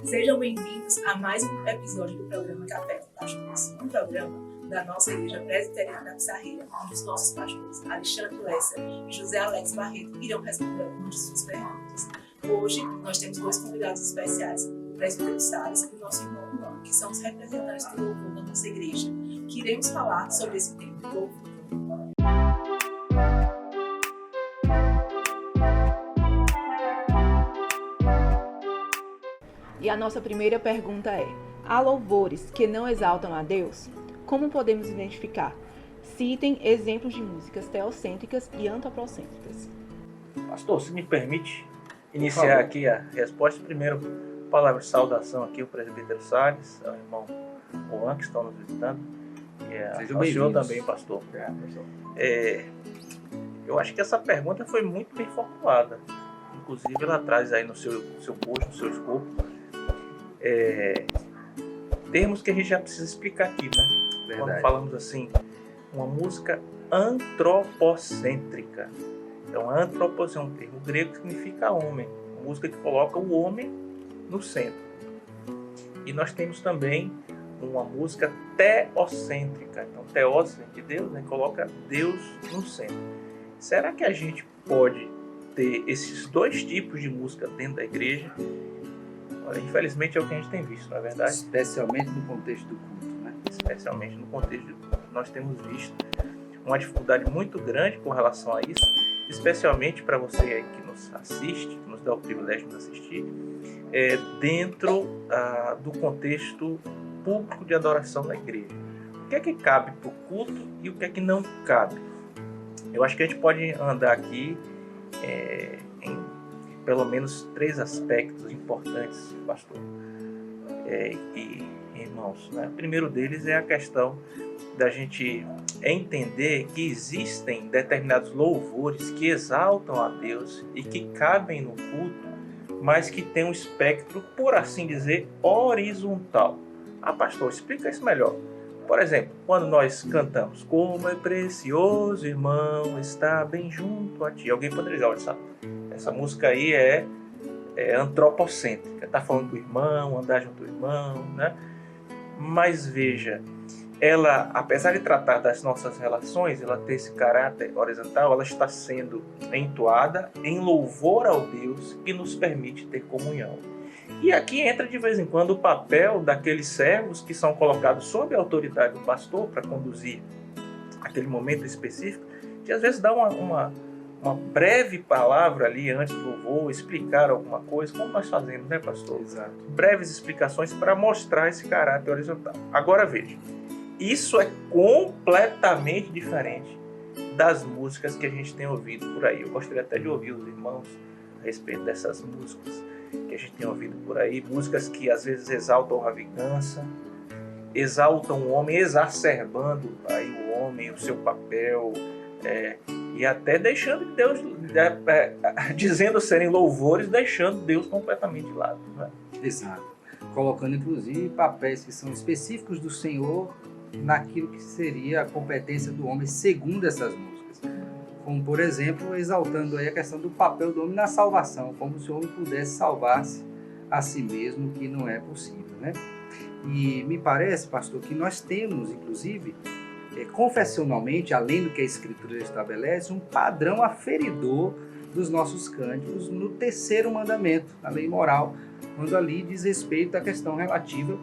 Sejam bem-vindos a mais um episódio do programa Café com Pastores, um programa da nossa Igreja Presbiteriana da Pissarreira, onde os nossos pastores Alexandre Lessa e José Alex Barreto irão responder algumas de suas perguntas. Hoje, nós temos dois convidados especiais, o presbítero Salles e o nosso irmão Juan, que são os representantes do louvor da nossa igreja, que iremos falar sobre esse tema do louvor. E a nossa primeira pergunta é: há louvores que não exaltam a Deus? Como podemos identificar? Citem exemplos de músicas teocêntricas e antropocêntricas. Pastor, se me permite iniciar aqui a resposta. Primeiro, palavra de saudação aqui ao presbítero Salles, ao irmão Juan, que estão nos visitando, e ao senhor também, pastor. Eu acho que essa pergunta foi muito bem formulada. Inclusive, ela traz aí no seu post, no seu escopo, termos que a gente já precisa explicar aqui, né? Verdade. Quando falamos assim, uma música antropocêntrica. Então, antropos é um termo grego que significa homem. Uma música que coloca o homem no centro. E nós temos também uma música teocêntrica. Então, teos vem de Deus, né? Coloca Deus no centro. Será que a gente pode ter esses dois tipos de música dentro da igreja? Olha, infelizmente é o que a gente tem visto, não é verdade? Especialmente no contexto do culto, né? Especialmente no contexto do culto. Nós temos visto uma dificuldade muito grande com relação a isso, especialmente para você aí que nos assiste, que nos dá o privilégio de nos assistir, dentro do contexto público de adoração da igreja. O que é que cabe para o culto e o que é que não cabe? Eu acho que a gente pode andar aqui em pelo menos três aspectos importantes, pastor e irmãos, né? O primeiro deles é a questão da gente entender que existem determinados louvores que exaltam a Deus e que cabem no culto, mas que tem um espectro, por assim dizer, horizontal. Pastor, explica isso melhor. Por exemplo, quando nós cantamos "Como é precioso, irmão, está bem junto a ti", alguém poderia dizer: olha, essa música aí é antropocêntrica, está falando do irmão, andar junto ao irmão, né? Mas veja, ela, apesar de tratar das nossas relações, ela tem esse caráter horizontal, ela está sendo entoada em louvor ao Deus que nos permite ter comunhão. E aqui entra de vez em quando o papel daqueles servos que são colocados sob a autoridade do pastor para conduzir aquele momento específico, que às vezes dá uma breve palavra ali antes do louvor, explicar alguma coisa, como nós fazemos, né, pastor? Exato. Breves explicações para mostrar esse caráter horizontal. Agora veja, isso é completamente diferente das músicas que a gente tem ouvido por aí. Eu gostaria até de ouvir os irmãos a respeito dessas músicas que a gente tem ouvido por aí, músicas que às vezes exaltam a vingança, exaltam o homem, exacerbando aí o homem, o seu papel, e até deixando Deus, dizendo serem louvores, deixando Deus completamente de lado, né? Exato. Colocando inclusive papéis que são específicos do Senhor naquilo que seria a competência do homem segundo essas músicas. Como, por exemplo, exaltando aí a questão do papel do homem na salvação, como se o homem pudesse salvar-se a si mesmo, que não é possível, né? E me parece, pastor, que nós temos, inclusive, confessionalmente, além do que a Escritura estabelece, um padrão aferidor dos nossos cânticos no terceiro mandamento, na lei moral, quando ali diz respeito à questão relativa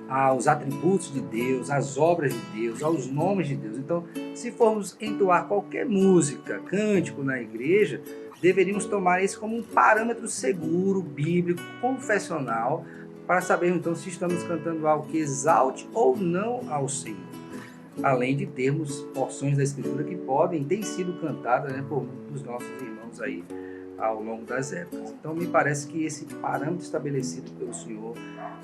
aos atributos de Deus, às obras de Deus, aos nomes de Deus. Então, se formos entoar qualquer música, cântico na igreja, deveríamos tomar isso como um parâmetro seguro, bíblico, confessional, para sabermos então se estamos cantando algo que exalte ou não ao Senhor. Além de termos porções da Escritura que têm sido cantadas, né, por muitos dos nossos irmãos aí ao longo das épocas. Então, me parece que esse parâmetro estabelecido pelo Senhor,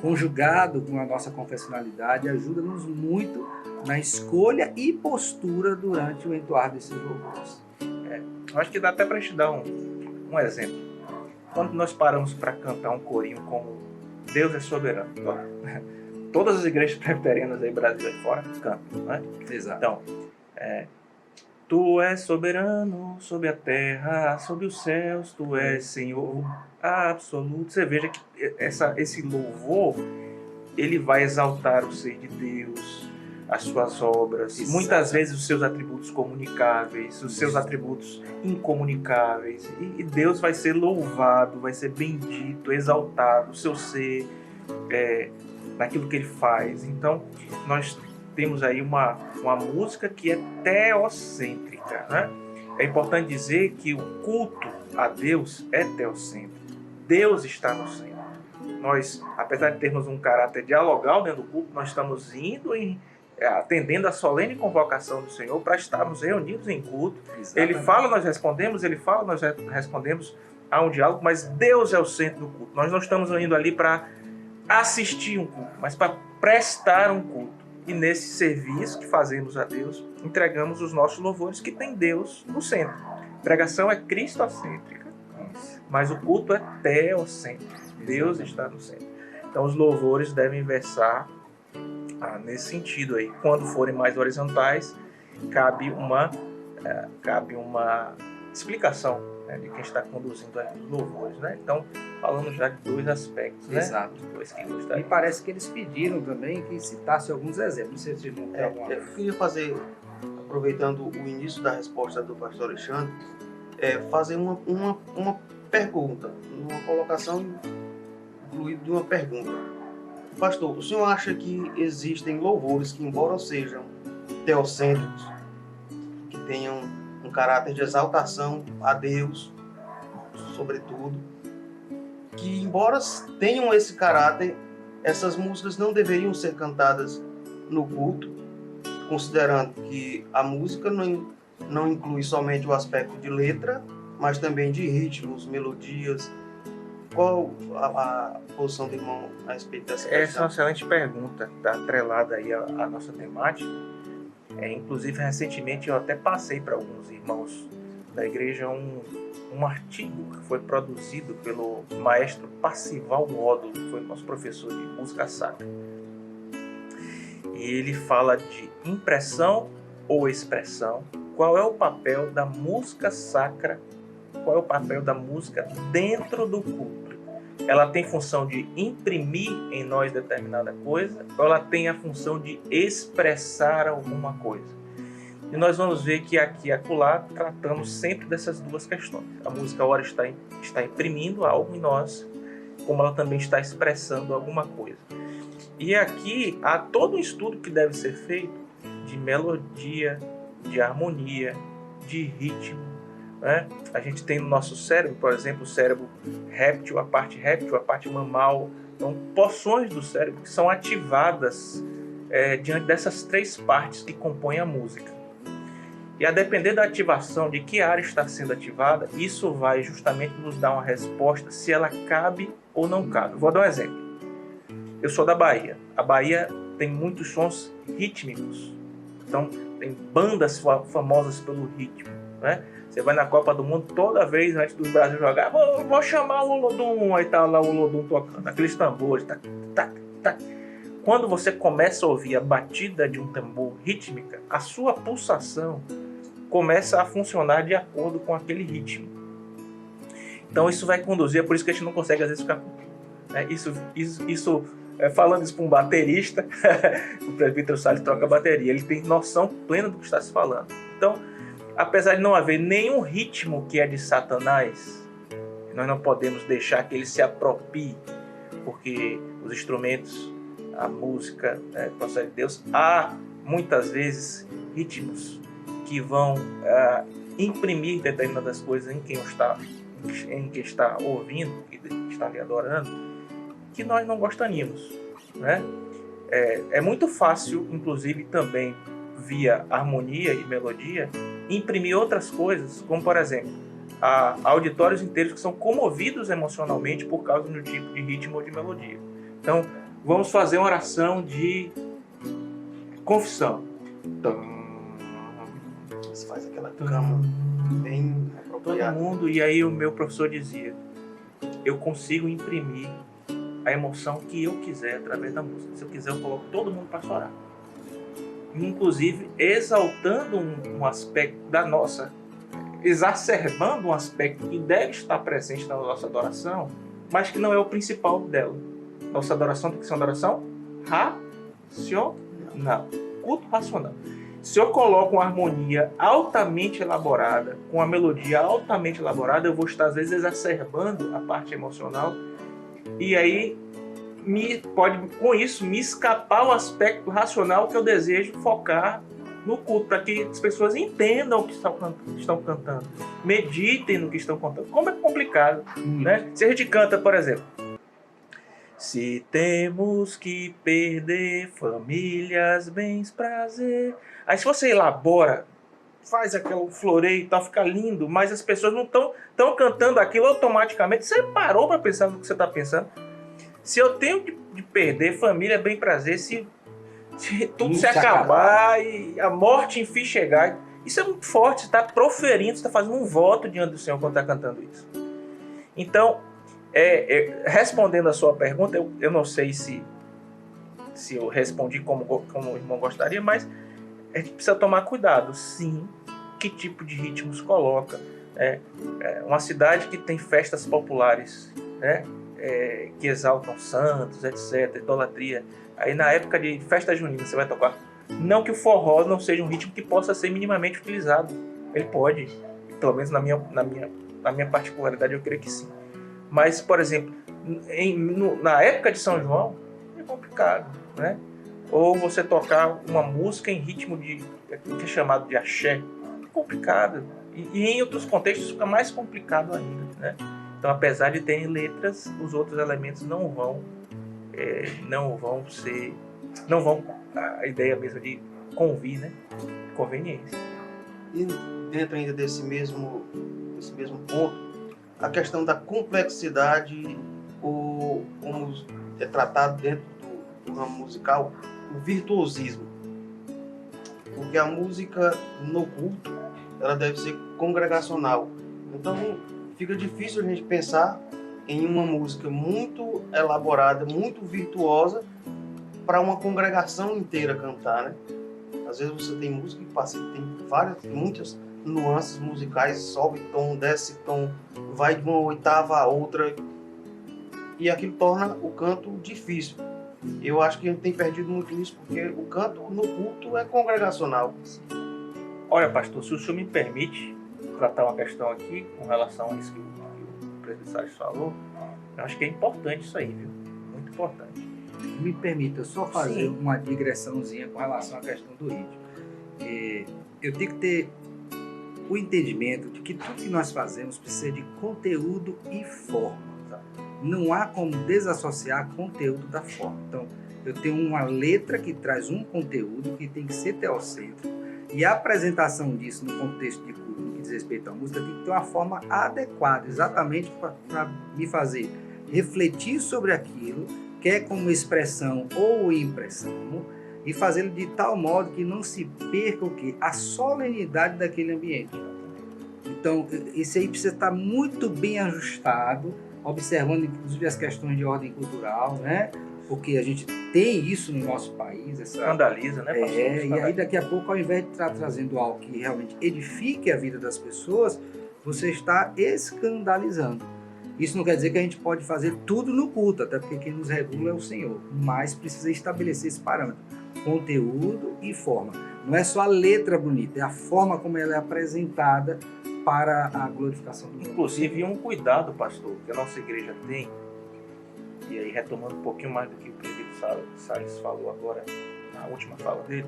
conjugado com a nossa confessionalidade, ajuda-nos muito na escolha e postura durante o entoar desses louvores. Acho que dá até para a gente dar um exemplo. Quando nós paramos para cantar um corinho como "Deus é soberano", todas as igrejas presbiterianas aí, Brasil e fora, cantam, né? Exato. Então, Tu és soberano sobre a terra, sobre os céus, tu és Senhor absoluto. Você veja que esse louvor, ele vai exaltar o ser de Deus, as suas obras, Exato. muitas vezes os seus atributos comunicáveis, os seus atributos incomunicáveis. E Deus vai ser louvado, vai ser bendito, exaltado, o seu ser, naquilo que ele faz. Então, nós temos aí uma música que é teocêntrica, né? É importante dizer que o culto a Deus é teocêntrico. Deus está no centro. Nós, apesar de termos um caráter dialogal dentro do culto, nós estamos indo atendendo a solene convocação do Senhor para estarmos reunidos em culto. Exatamente. Ele fala, nós respondemos, ele fala, nós respondemos a um diálogo, mas Deus é o centro do culto. Nós não estamos indo ali para assistir um culto, mas para prestar um culto. E nesse serviço que fazemos a Deus, entregamos os nossos louvores que tem Deus no centro. A pregação é cristocêntrica, mas o culto é teocêntrico. Deus está no centro. Então os louvores devem versar nesse sentido aí. Quando forem mais horizontais, cabe uma explicação, né, de quem está conduzindo os louvores, né? Então, falando já de dois aspectos, né? Exato. Dois que gostaria. E parece que eles pediram também que citasse alguns exemplos. Não sei se não tem alguma... Eu queria fazer, aproveitando o início da resposta do pastor Alexandre, fazer uma pergunta, uma colocação incluída de uma pergunta. Pastor, o senhor acha que existem louvores que, embora sejam teocêntricos, que tenham um caráter de exaltação a Deus, sobretudo, que, embora tenham esse caráter, essas músicas não deveriam ser cantadas no culto, considerando que a música não inclui somente o aspecto de letra, mas também de ritmos, melodias. Qual a posição do irmão a respeito dessa questão? Essa é uma excelente pergunta, está atrelada aí à nossa temática. Inclusive, recentemente eu até passei para alguns irmãos da igreja um artigo que foi produzido pelo maestro Passival Módulo, que foi nosso professor de música sacra. E ele fala de impressão ou expressão, qual é o papel da música sacra, qual é o papel da música dentro do culto. Ela tem função de imprimir em nós determinada coisa, ou ela tem a função de expressar alguma coisa. E nós vamos ver que aqui e acolá tratamos sempre dessas duas questões. A música, ora, está imprimindo algo em nós, como ela também está expressando alguma coisa. E aqui há todo um estudo que deve ser feito de melodia, de harmonia, de ritmo, né? A gente tem no nosso cérebro, por exemplo, o cérebro réptil, a parte mamal. Então, porções do cérebro que são ativadas diante dessas três partes que compõem a música. E a depender da ativação, de que área está sendo ativada, isso vai justamente nos dar uma resposta se ela cabe ou não cabe. Vou dar um exemplo. Eu sou da Bahia. A Bahia tem muitos sons rítmicos. Então, tem bandas famosas pelo ritmo, né? Você vai na Copa do Mundo, toda vez antes do Brasil jogar, vou chamar o Olodum, aí tá lá o Olodum tocando, aqueles tambores, tac, tac, tac. Quando você começa a ouvir a batida de um tambor rítmica, a sua pulsação começa a funcionar de acordo com aquele ritmo. Então isso vai conduzir, é por isso que a gente não consegue às vezes ficar... Isso falando isso para um baterista, o presbítero Salles troca a bateria, ele tem noção plena do que está se falando. Então, apesar de não haver nenhum ritmo que é de Satanás, nós não podemos deixar que ele se apropie, porque os instrumentos, a música, procede de Deus. Há muitas vezes ritmos que vão imprimir determinadas coisas em quem está ouvindo, que está ali adorando, que nós não gostaríamos, né? É muito fácil, inclusive também via harmonia e melodia, imprimir outras coisas, como por exemplo, auditórios inteiros que são comovidos emocionalmente por causa do tipo de ritmo ou de melodia. Então, vamos fazer uma oração de confissão. Você faz aquela cama bem Todo apropriada. mundo, e aí o meu professor dizia, eu consigo imprimir a emoção que eu quiser através da música. Se eu quiser, eu coloco todo mundo para chorar. inclusive exaltando um aspecto da nossa, exacerbando um aspecto que deve estar presente na nossa adoração, mas que não é o principal dela. Nossa adoração tem que ser uma adoração racional, culto racional. Se eu coloco uma harmonia altamente elaborada, com uma melodia altamente elaborada, eu vou estar, às vezes, exacerbando a parte emocional. E aí, pode, com isso, me escapar o aspecto racional que eu desejo focar no culto, para que as pessoas entendam o que estão cantando, meditem no que estão cantando. Como é complicado, né? Se a gente canta, por exemplo, se temos que perder famílias, bens, prazer. Aí se você elabora, faz aquele floreio e tal, fica lindo, mas as pessoas não estão cantando aquilo automaticamente. Você parou para pensar no que você está pensando? Se eu tenho de perder família, bem, prazer, se tudo se acabar e a morte enfim chegar, isso é muito forte. Você está proferindo, você está fazendo um voto diante do Senhor quando está cantando isso. Então, respondendo a sua pergunta, eu não sei se eu respondi como o irmão gostaria, mas a gente precisa tomar cuidado, sim, que tipo de ritmos coloca. Uma cidade que tem festas populares, né, que exaltam santos, etc., idolatria. Aí na época de festa junina você vai tocar. Não que o forró não seja um ritmo que possa ser minimamente utilizado. Ele pode, pelo menos na minha particularidade eu creio que sim. Mas, por exemplo, na época de São João, é complicado, né? Ou você tocar uma música em ritmo que é chamado de axé, é complicado. E em outros contextos fica mais complicado ainda, né? Então, apesar de terem letras, os outros elementos não vão a ideia mesmo de convir, né? Conveniência. E dentro ainda desse mesmo ponto, a questão da complexidade, como é tratado dentro do ramo musical, o virtuosismo. Porque a música no culto, ela deve ser congregacional. Então, fica difícil a gente pensar em uma música muito elaborada, muito virtuosa, para uma congregação inteira cantar, né? Às vezes você tem música que tem muitas nuances musicais, sobe tom, desce tom, vai de uma oitava a outra, e aquilo torna o canto difícil. Eu acho que a gente tem perdido muito isso, porque o canto no culto é congregacional. Olha, pastor, se o senhor me permite tratar uma questão aqui com relação a isso que o presidente Salles falou, eu acho que é importante isso aí, viu? Muito importante. Me permita só fazer uma digressãozinha com relação à questão do ritmo. Eu tenho que ter o entendimento de que tudo que nós fazemos precisa de conteúdo e forma. Tá? Não há como desassociar conteúdo da forma. Então, eu tenho uma letra que traz um conteúdo que tem que ser teocêntrico, e a apresentação disso no contexto de culto, no que diz respeito à música, tem que ter uma forma adequada, exatamente para me fazer refletir sobre aquilo, quer como expressão ou impressão, e fazê-lo de tal modo que não se perca o quê? A solenidade daquele ambiente. Então, isso aí precisa estar muito bem ajustado, observando inclusive as questões de ordem cultural, né? Porque a gente tem isso no nosso país. Escandaliza, né? E aí daqui a pouco, ao invés de estar trazendo algo que realmente edifique a vida das pessoas, você está escandalizando. Isso não quer dizer que a gente pode fazer tudo no culto, até porque quem nos regula é o Senhor, mas precisa estabelecer esse parâmetro, conteúdo e forma. Não é só a letra bonita, é a forma como ela é apresentada para a glorificação do nome. Inclusive, um cuidado, pastor, que a nossa igreja tem, e aí retomando um pouquinho mais do que o presbítero Salles falou agora, na última fala dele,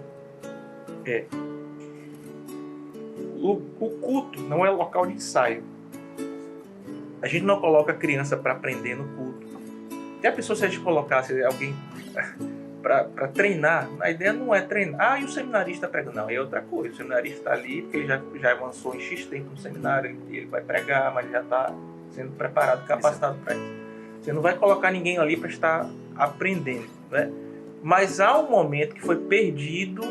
o culto não é local de ensaio. A gente não coloca a criança para aprender no culto. E a pessoa, se a gente colocasse alguém para treinar, a ideia não é treinar. E o seminarista prega. Não, é outra coisa. O seminarista está ali porque ele já avançou em X tempo no seminário, ele vai pregar, mas ele já está sendo preparado, capacitado para isso. Você não vai colocar ninguém ali para estar aprendendo, né? Mas há um momento que foi perdido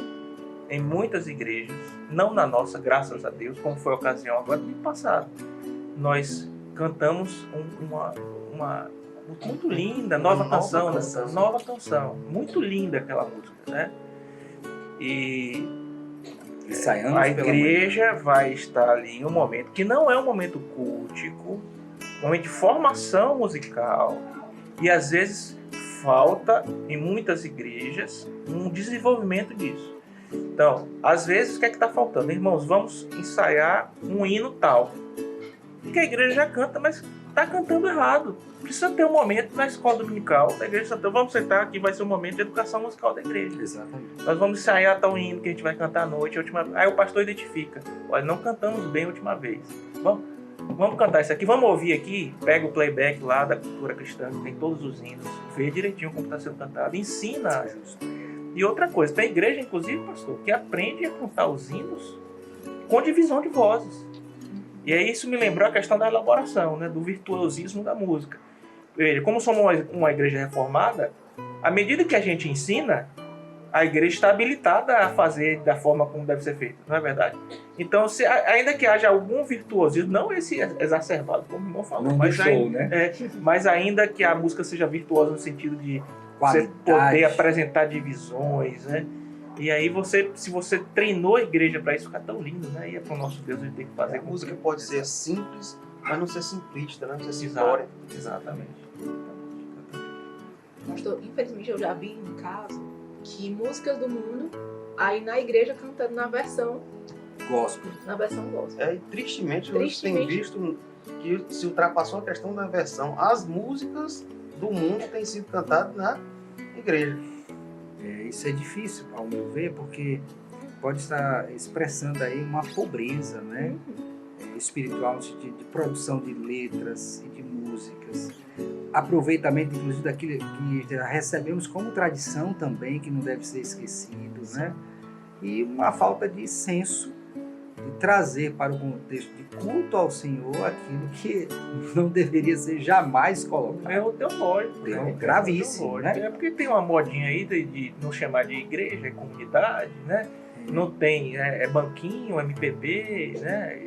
em muitas igrejas, não na nossa, graças a Deus, como foi a ocasião agora do ano passado. Nós cantamos uma muito linda, nova canção, muito linda aquela música, né? E Ensaiamos a pela manhã. igreja vai estar ali em um momento que não é um momento cultico, um momento de formação musical, e às vezes falta em muitas igrejas um desenvolvimento disso. Então, às vezes, o que é que está faltando? Irmãos, vamos ensaiar um hino tal. Que a igreja já canta, mas está cantando errado. Precisa ter um momento na escola dominical da igreja. Então, vamos sentar aqui, vai ser um momento de educação musical da igreja. Exatamente. Nós vamos ensaiar tal hino que a gente vai cantar à noite. Aí o pastor identifica. Olha, não cantamos bem a última vez. Vamos cantar isso aqui. Vamos ouvir aqui. Pega o playback lá da cultura cristã, que tem todos os hinos. Vê direitinho como está sendo cantado. Ensina. E outra coisa, tem igreja, inclusive, pastor, que aprende a cantar os hinos com divisão de vozes. E aí isso me lembrou a questão da elaboração, né, do virtuosismo da música. Veja, como somos uma igreja reformada, à medida que a gente ensina, a igreja está habilitada a fazer da forma como deve ser feito, não é verdade? Então, ainda que haja algum virtuosismo, não esse exacerbado, como o irmão falou, mas ainda que a música seja virtuosa no sentido de você poder apresentar divisões, né? E aí se você treinou a igreja para isso, fica tão lindo, né? E é para o nosso Deus, a gente tem que fazer. A música pode ser simples, mas não ser simplista, né? Não ser simplória. Exatamente. Pastor, infelizmente eu já vi um caso que músicas do mundo, aí na igreja cantando na versão gospel. E tristemente, hoje tem visto que se ultrapassou a questão da versão. As músicas do mundo têm sido cantadas na igreja. Isso é difícil, ao meu ver, porque pode estar expressando aí uma pobreza, né? Espiritual, no sentido de produção de letras e de músicas. Aproveitamento, inclusive, daquilo que já recebemos como tradição também, que não deve ser esquecido, né? E uma falta de senso de trazer para o contexto de culto ao Senhor aquilo que não deveria ser jamais colocado. É o teológico. Gravíssimo, né? É porque tem uma modinha aí de não chamar de igreja, é comunidade, né? Não tem, banquinho, MPB, né?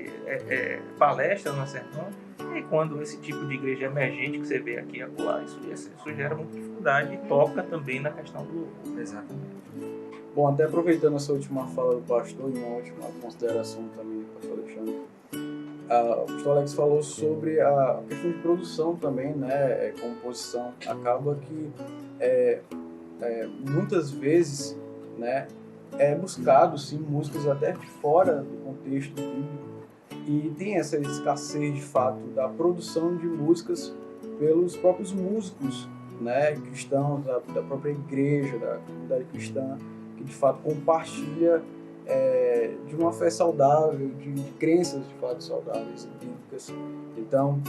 Palestra na sermão. E quando esse tipo de igreja emergente que você vê aqui e acolá, isso gera muita dificuldade e toca também na questão do louvor. Exatamente. Bom, até aproveitando essa última fala do pastor e uma última consideração também do pastor Alexandre, o pastor Alex falou sobre a questão de produção também, né, composição. Acaba que muitas vezes, né, é buscado sim músicas até de fora do contexto bíblico e tem essa escassez de fato da produção de músicas pelos próprios músicos, né, cristãos, da própria igreja, da comunidade cristã, que de fato compartilha de uma fé saudável, de crenças de fato saudáveis e bíblicas. Então,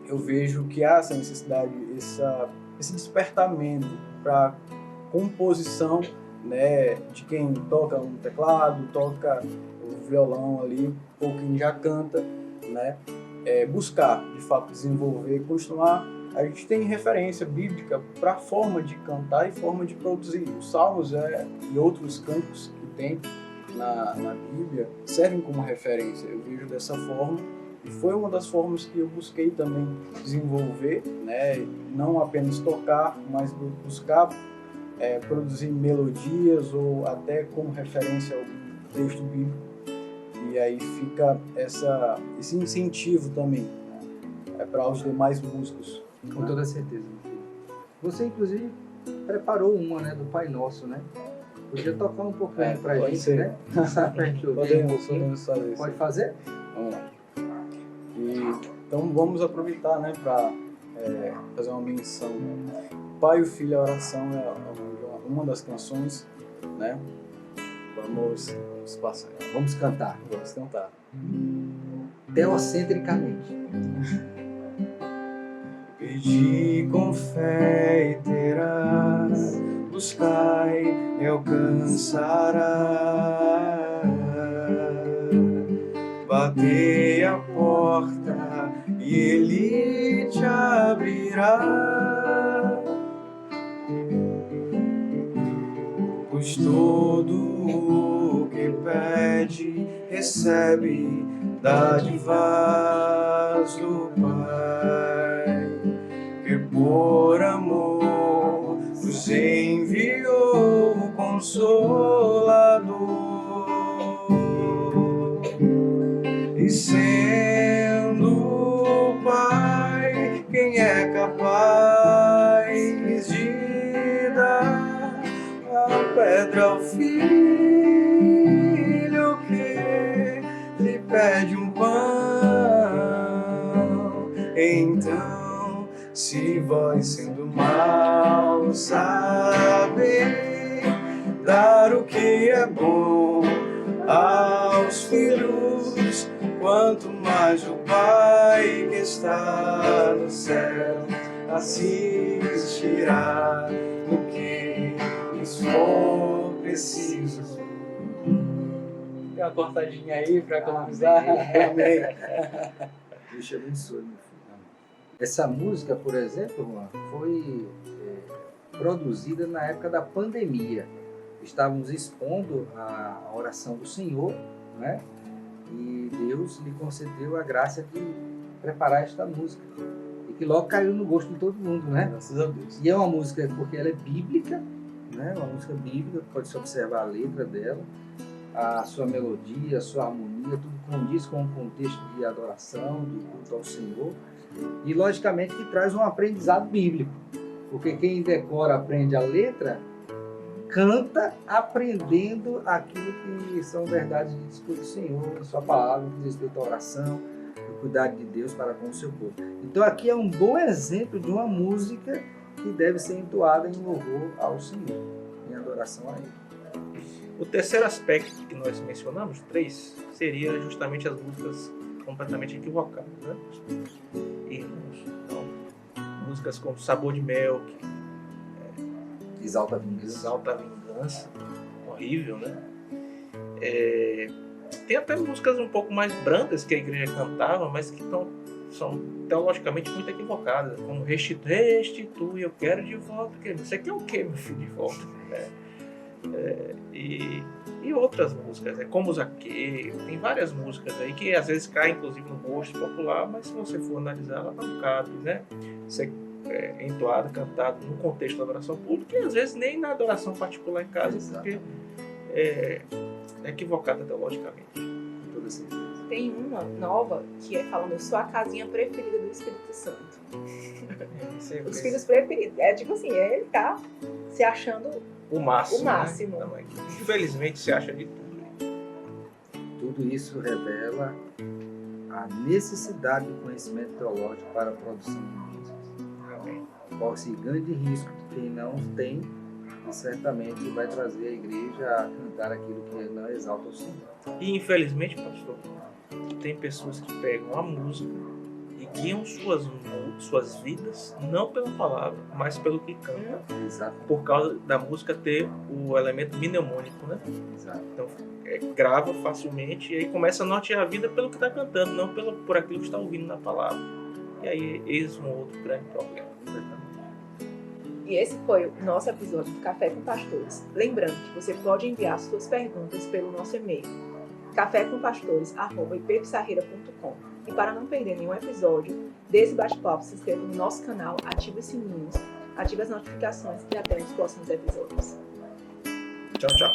eu vejo que há essa necessidade, esse despertamento para composição, né, de quem toca um teclado, toca o violão ali, ou quem já canta, né, buscar de fato desenvolver, continuar. A gente tem referência bíblica para a forma de cantar e forma de produzir. Os salmos e outros cânticos que tem na Bíblia servem como referência. Eu vejo dessa forma e foi uma das formas que eu busquei também desenvolver, né? Não apenas tocar, mas buscar produzir melodias ou até como referência ao texto bíblico. E aí fica esse incentivo também, né? Para os demais músicos. Com toda certeza. Você, inclusive, preparou uma, né, do Pai Nosso, né? Podia tocar um pouquinho pra gente, ser, né? Pra gente ouvir um pouquinho. Pode fazer? Vamos lá. Então vamos aproveitar, né, para fazer uma menção. Pai, o Filho e a Oração é uma das canções, né? Vamos passar. Vamos cantar. Vamos cantar. Teocentricamente. Pedi com fé e terás, buscai e alcançarás. Batei a porta e ele te abrirá. Pois todo o que pede recebe dádivas do Pai, que por amor nos enviou consolar. pedra ao filho que lhe pede um pão. Então, se vós sendo mal sabem dar o que é bom aos filhos, quanto mais o Pai que está no céu assistirá no que lhes for preciso. Tem uma cortadinha aí para economizar. Amém. Deus te abençoe, meu filho. Essa música, por exemplo, Juan, foi produzida na época da pandemia. Estávamos expondo a oração do Senhor, né? E Deus lhe concedeu a graça de preparar esta música. E que logo caiu no gosto de todo mundo, né? Graças a Deus. E é uma música porque ela é bíblica, né? Uma música bíblica, pode-se observar a letra dela, a sua melodia, a sua harmonia, tudo condiz com o contexto de adoração, de culto ao Senhor. E, logicamente, que traz um aprendizado bíblico. Porque quem decora, aprende a letra, canta aprendendo aquilo que são verdades de dispor do Senhor, a sua palavra, que diz respeito à oração, o cuidado de Deus para com o seu povo. Então aqui é um bom exemplo de uma música que deve ser entoada em louvor ao Senhor, em adoração a Ele. O terceiro aspecto que nós mencionamos, 3, seria justamente as músicas completamente equivocadas, né? Erros. Então, músicas como Sabor de Mel, que Exalta a vingança. exalta a vingança, horrível, né? Tem até músicas um pouco mais brandas que a igreja cantava, mas que são teologicamente muito equivocadas, como restitui, eu quero de volta. Você quer o quê, meu filho, de volta? E outras músicas, como Zaqueu, tem várias músicas aí que às vezes caem inclusive no gosto popular, mas se você for analisar, ela não cabe, né? Ser entoada, cantada no contexto da adoração pública e às vezes nem na adoração particular em casa, porque é equivocada teologicamente. Toda certeza. Tem uma nova que é falando, eu sou a casinha preferida do Espírito Santo. Os filhos preferidos. É tipo assim, ele tá se achando O máximo. o máximo. Né? Então, infelizmente se acha de tudo. Tudo isso revela a necessidade do conhecimento teológico para a produção de músicas. Amém. Corre-se grande risco de quem não tem e certamente vai trazer a igreja a cantar aquilo que não exalta o Senhor. E infelizmente, pastor, tem pessoas que pegam a música e guiam suas vidas não pela palavra, mas pelo que cantam, Exato. por causa da música ter o elemento mnemônico, né? Exato. Então grava facilmente e aí começa a nortear a vida pelo que está cantando, não por aquilo que está ouvindo na palavra. E aí eis um outro grande problema. E esse foi o nosso episódio do Café com Pastores. Lembrando que você pode enviar suas perguntas pelo nosso e-mail cafécompastores@ipepsarreira.com. E para não perder nenhum episódio desse bate-papo, se inscreva no nosso canal, ative os sininhos, ative as notificações e até os próximos episódios. Tchau, tchau.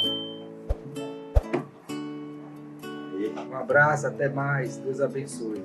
Um abraço, até mais. Deus abençoe.